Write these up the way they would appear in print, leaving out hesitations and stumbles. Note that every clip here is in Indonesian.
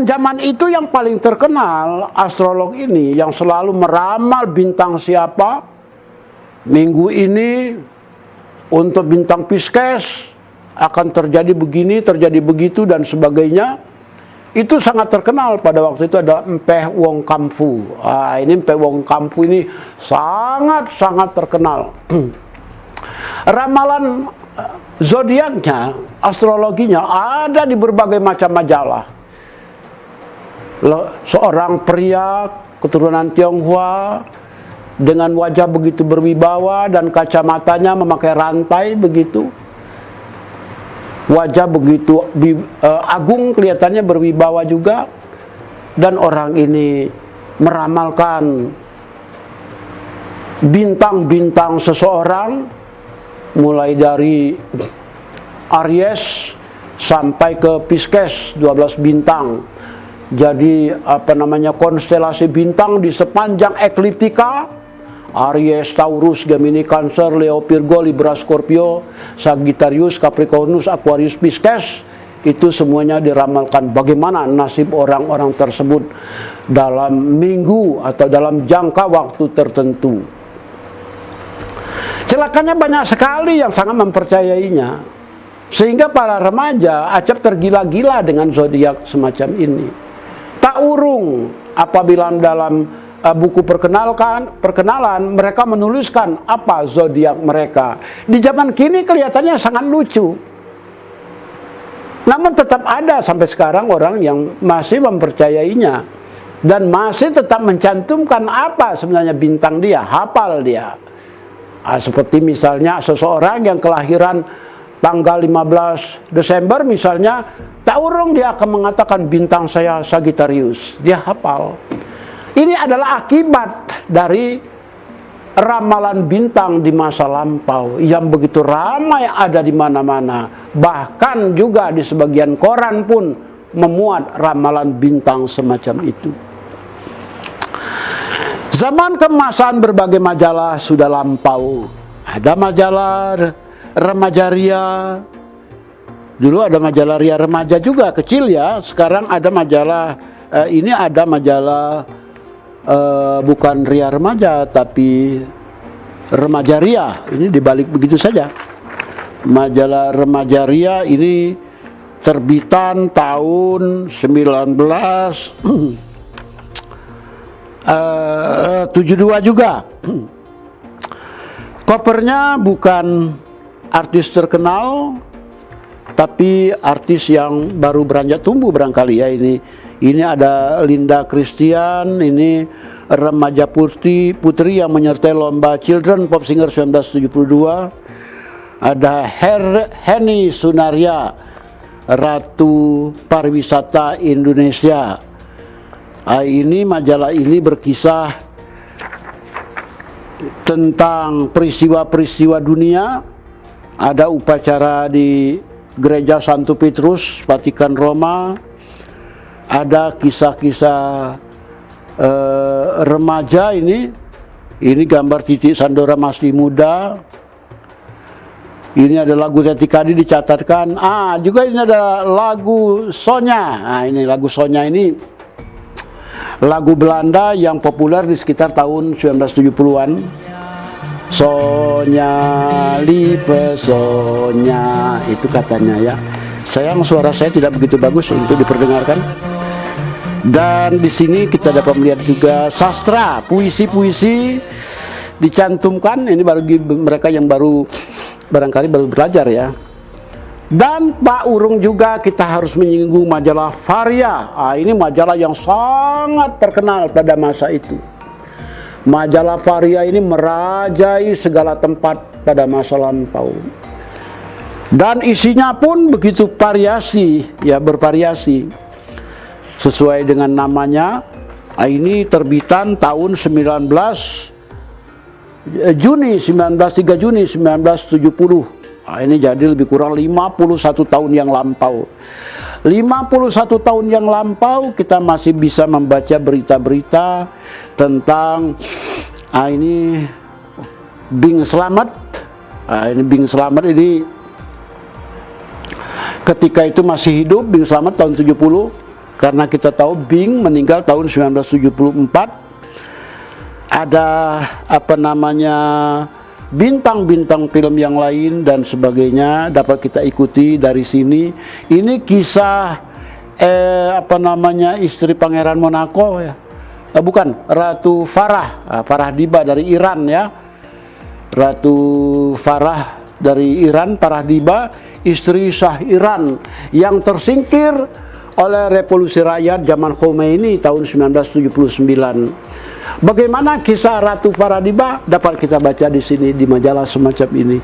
zaman itu yang paling terkenal astrolog ini yang selalu meramal bintang siapa. Minggu ini untuk bintang Pisces akan terjadi begini, terjadi begitu dan sebagainya. Itu sangat terkenal pada waktu itu adalah Empeh Wong Kamfu. Ini Empeh Wong Kamfu ini sangat terkenal. Ramalan zodiaknya, astrologinya ada di berbagai macam majalah. Seorang pria keturunan Tionghoa dengan wajah begitu berwibawa dan kacamatanya memakai rantai begitu. Wajah begitu agung, kelihatannya berwibawa juga. Dan orang ini meramalkan bintang-bintang seseorang mulai dari Aries sampai ke Pisces 12 bintang. Jadi konstelasi bintang di sepanjang ekliptika, Aries, Taurus, Gemini, Cancer, Leo, Virgo, Libra, Scorpio, Sagittarius, Capricornus, Aquarius, Pisces, itu semuanya diramalkan bagaimana nasib orang-orang tersebut dalam minggu atau dalam jangka waktu tertentu. Celakanya banyak sekali yang sangat mempercayainya, sehingga para remaja acap tergila-gila dengan zodiak semacam ini. Tak urung apabila dalam buku perkenalan mereka menuliskan apa zodiak mereka. Di zaman kini kelihatannya sangat lucu. Namun tetap ada sampai sekarang orang yang masih mempercayainya dan masih tetap mencantumkan apa sebenarnya bintang dia, hafal dia. Seperti misalnya seseorang yang kelahiran tanggal 15 Desember misalnya, tak urung dia akan mengatakan bintang saya Sagittarius. Dia hafal. Ini adalah akibat dari ramalan bintang di masa lampau yang begitu ramai ada di mana-mana. Bahkan juga di sebagian koran pun memuat ramalan bintang semacam itu. Zaman keemasan berbagai majalah sudah lampau. Ada majalah Remaja Ria. Dulu ada majalah Ria Remaja juga, kecil ya. Sekarang ada majalah, ini ada majalah bukan Ria Remaja, tapi Remaja Ria. Ini dibalik begitu saja. Majalah Remaja Ria ini terbitan tahun 1972 juga. Covernya bukan artis terkenal, tapi artis yang baru beranjak tumbuh barangkali ya. Ini ada Linda Christian, ini remaja putri yang menyertai lomba Children Pop Singer 1972. Ada Henny Sunaria, Ratu Pariwisata Indonesia. Ini majalah ini berkisah tentang peristiwa-peristiwa dunia. Ada upacara di Gereja Santo Petrus, Vatikan Roma. Ada kisah-kisah remaja ini gambar Titik Sandora masih muda. Ini ada lagu Tetikadi dicatatkan. Juga ini ada lagu Sonya. Ini lagu Sonya ini lagu Belanda yang populer di sekitar tahun 1970-an. Sonya, liebe Sonya, itu katanya ya. Sayang suara saya tidak begitu bagus untuk diperdengarkan. Dan di sini kita dapat melihat juga sastra, puisi-puisi dicantumkan. Ini bagi mereka yang barangkali baru belajar ya. Dan Pak Urung juga kita harus menyinggung majalah Varia. Ini majalah yang sangat terkenal pada masa itu. Majalah Varia ini merajai segala tempat pada masa lampau. Dan isinya pun begitu bervariasi. Sesuai dengan namanya, ini terbitan tahun 3 Juni 1970. Ini jadi lebih kurang 51 tahun yang lampau. 51 tahun yang lampau kita masih bisa membaca berita-berita tentang ini Bing Slamet. Ini Bing Slamet ini ketika itu masih hidup, Bing Slamet tahun 70. karena kita tahu Bing meninggal tahun 1974. Ada apa namanya bintang-bintang film yang lain dan sebagainya dapat kita ikuti dari sini. Ini kisah apa namanya istri Pangeran Monaco ya. Bukan, Ratu Farah, Farah Diba dari Iran ya. Ratu Farah dari Iran, Farah Diba, istri Shah Iran yang tersingkir oleh revolusi rakyat zaman Khomeini tahun 1979. Bagaimana kisah Ratu Farah Diba dapat kita baca di sini di majalah semacam ini.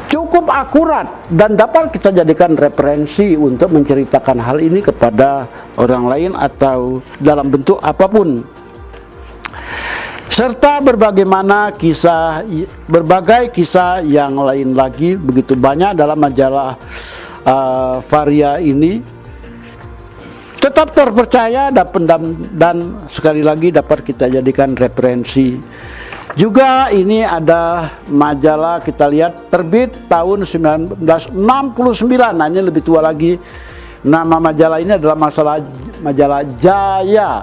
Cukup akurat dan dapat kita jadikan referensi untuk menceritakan hal ini kepada orang lain atau dalam bentuk apapun. Serta berbagai kisah yang lain lagi begitu banyak dalam majalah Varia ini. Tetap terpercaya dan sekali lagi dapat kita jadikan referensi. Juga ini ada majalah kita lihat terbit tahun 1969. Nah, ini lebih tua lagi. Nama majalah ini adalah majalah Jaya.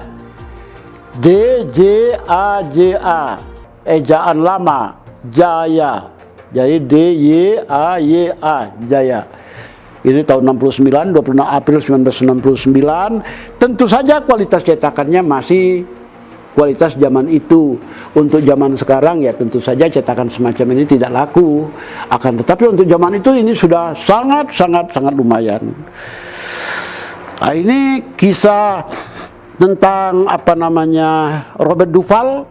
D-J-A-J-A. Ejaan lama. Jaya. Jadi D-Y-A-Y-A. Jaya. Ini tahun 69, 26 April 1969. Tentu saja kualitas cetakannya masih kualitas zaman itu. Untuk zaman sekarang ya tentu saja cetakan semacam ini tidak laku. Akan tetapi untuk zaman itu ini sudah sangat lumayan. Nah, ini kisah tentang apa namanya Robert Duvall.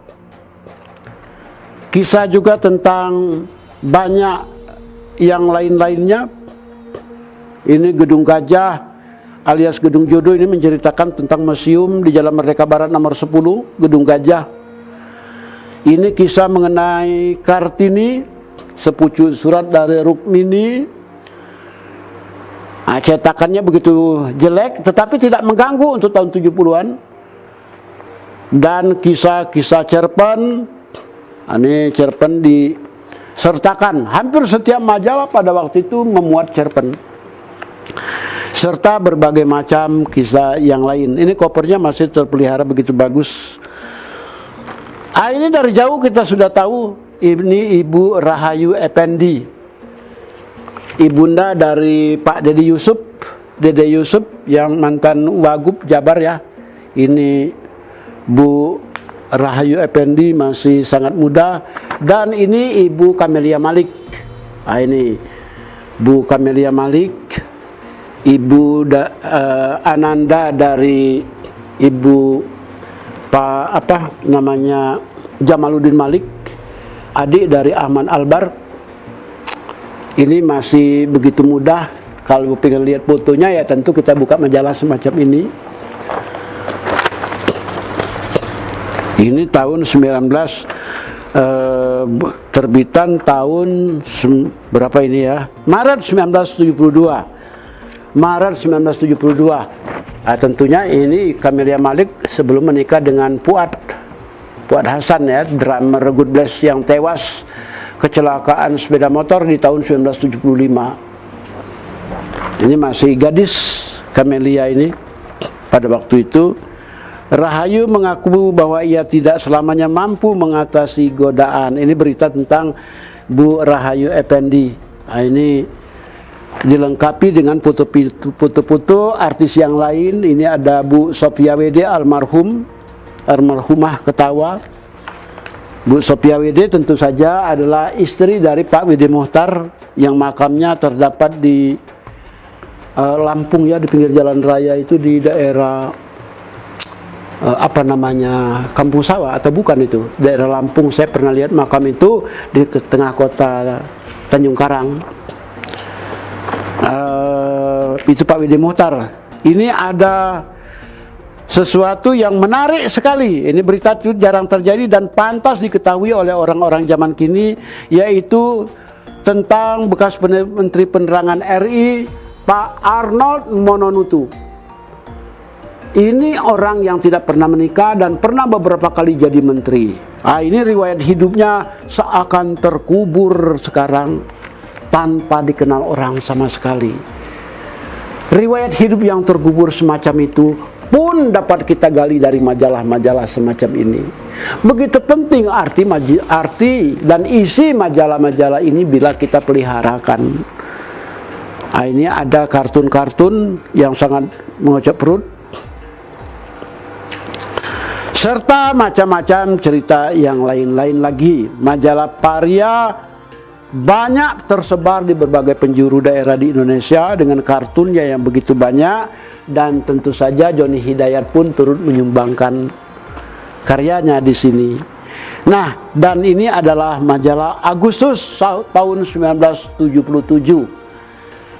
Kisah juga tentang banyak yang lain-lainnya. Ini Gedung Gajah alias Gedung Jodoh ini menceritakan tentang museum di Jalan Merdeka Barat nomor 10, Gedung Gajah. Ini kisah mengenai Kartini, sepucuk surat dari Rukmini. Nah, cetakannya begitu jelek tetapi tidak mengganggu untuk tahun 70-an. Dan kisah-kisah cerpen. Ini cerpen disertakan. Hampir setiap majalah pada waktu itu memuat cerpen. Serta berbagai macam kisah yang lain. Ini kopernya masih terpelihara begitu bagus. Ini dari jauh kita sudah tahu ini Ibu Rahayu Effendi, ibunda dari Pak Dede Yusuf yang mantan Wagub Jabar ya. Ini Bu Rahayu Effendi masih sangat muda. Dan ini Ibu Camelia Malik. Ini Bu Camelia Malik, Ibu Ananda dari Ibu Jamaluddin Malik, adik dari Ahmad Albar. Ini masih begitu mudah. Kalau pengen lihat fotonya ya tentu kita buka majalah semacam ini. Ini tahun 19 terbitan tahun berapa ini ya? Maret 1972. Nah, tentunya ini Camelia Malik sebelum menikah dengan Fuad Hasan ya, drummer God Bless yang tewas kecelakaan sepeda motor di tahun 1975. Ini masih gadis Camelia ini pada waktu itu. Rahayu mengaku bahwa ia tidak selamanya mampu mengatasi godaan. Ini berita tentang Bu Rahayu Effendi. Nah, ini dilengkapi dengan foto-foto artis yang lain. Ini ada Bu Sophia Wede almarhumah Ketawa. Bu Sophia Wede tentu saja adalah istri dari Pak Wede Muhtar yang makamnya terdapat di Lampung ya, di pinggir jalan raya itu di daerah Kampung Sawah atau bukan itu, daerah Lampung. Saya pernah lihat makam itu di tengah kota Tanjung Karang. Itu Pak Wede Muhtar. Ini ada sesuatu yang menarik sekali. Ini berita itu jarang terjadi dan pantas diketahui oleh orang-orang zaman kini, yaitu tentang bekas Menteri Penerangan RI Pak Arnold Mononutu. Ini orang yang tidak pernah menikah dan pernah beberapa kali jadi menteri. Ini riwayat hidupnya seakan terkubur sekarang tanpa dikenal orang sama sekali. Riwayat hidup yang terkubur semacam itu pun dapat kita gali dari majalah-majalah semacam ini. Begitu penting arti dan isi majalah-majalah ini bila kita peliharakan. Nah, ini ada kartun-kartun yang sangat mengocok perut, serta macam-macam cerita yang lain-lain lagi. Majalah Parya banyak tersebar di berbagai penjuru daerah di Indonesia dengan kartunnya yang begitu banyak, dan tentu saja Joni Hidayat pun turut menyumbangkan karyanya di sini. Nah, dan ini adalah majalah Agustus tahun 1977.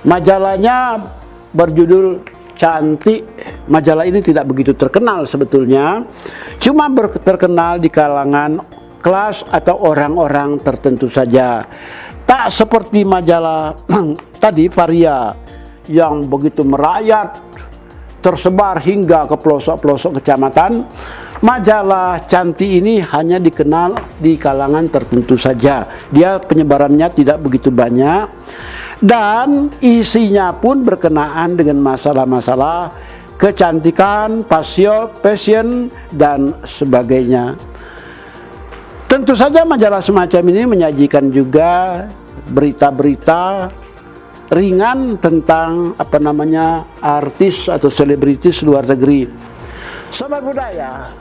Majalahnya berjudul Cantik. Majalah ini tidak begitu terkenal sebetulnya, cuma terkenal di kalangan kelas atau orang-orang tertentu saja. Tak seperti majalah tadi Parya yang begitu merayat, tersebar hingga ke pelosok-pelosok kecamatan. Majalah Cantik ini hanya dikenal di kalangan tertentu saja. Dia penyebarannya tidak begitu banyak, dan isinya pun berkenaan dengan masalah-masalah kecantikan, fashion, dan sebagainya. Tentu saja majalah semacam ini menyajikan juga berita-berita ringan tentang artis atau selebritis luar negeri. Sobat budaya,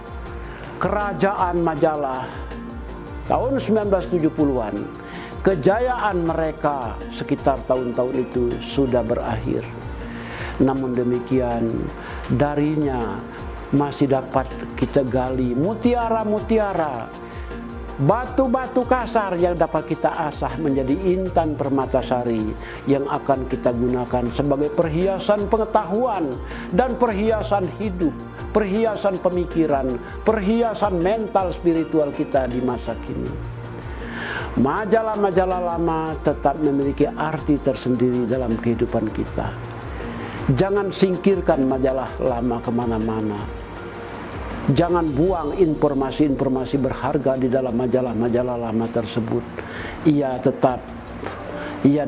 kerajaan majalah tahun 1970-an, kejayaan mereka sekitar tahun-tahun itu sudah berakhir. Namun demikian, darinya masih dapat kita gali mutiara-mutiara, batu-batu kasar yang dapat kita asah menjadi intan permatasari yang akan kita gunakan sebagai perhiasan pengetahuan dan perhiasan hidup, perhiasan pemikiran, perhiasan mental spiritual kita di masa kini. Majalah-majalah lama tetap memiliki arti tersendiri dalam kehidupan kita. Jangan singkirkan majalah lama kemana-mana. Jangan buang informasi-informasi berharga di dalam majalah-majalah lama tersebut. Ia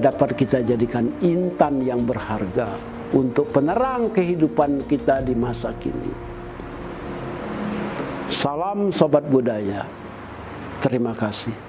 dapat kita jadikan intan yang berharga untuk penerang kehidupan kita di masa kini. Salam sobat budaya. Terima kasih.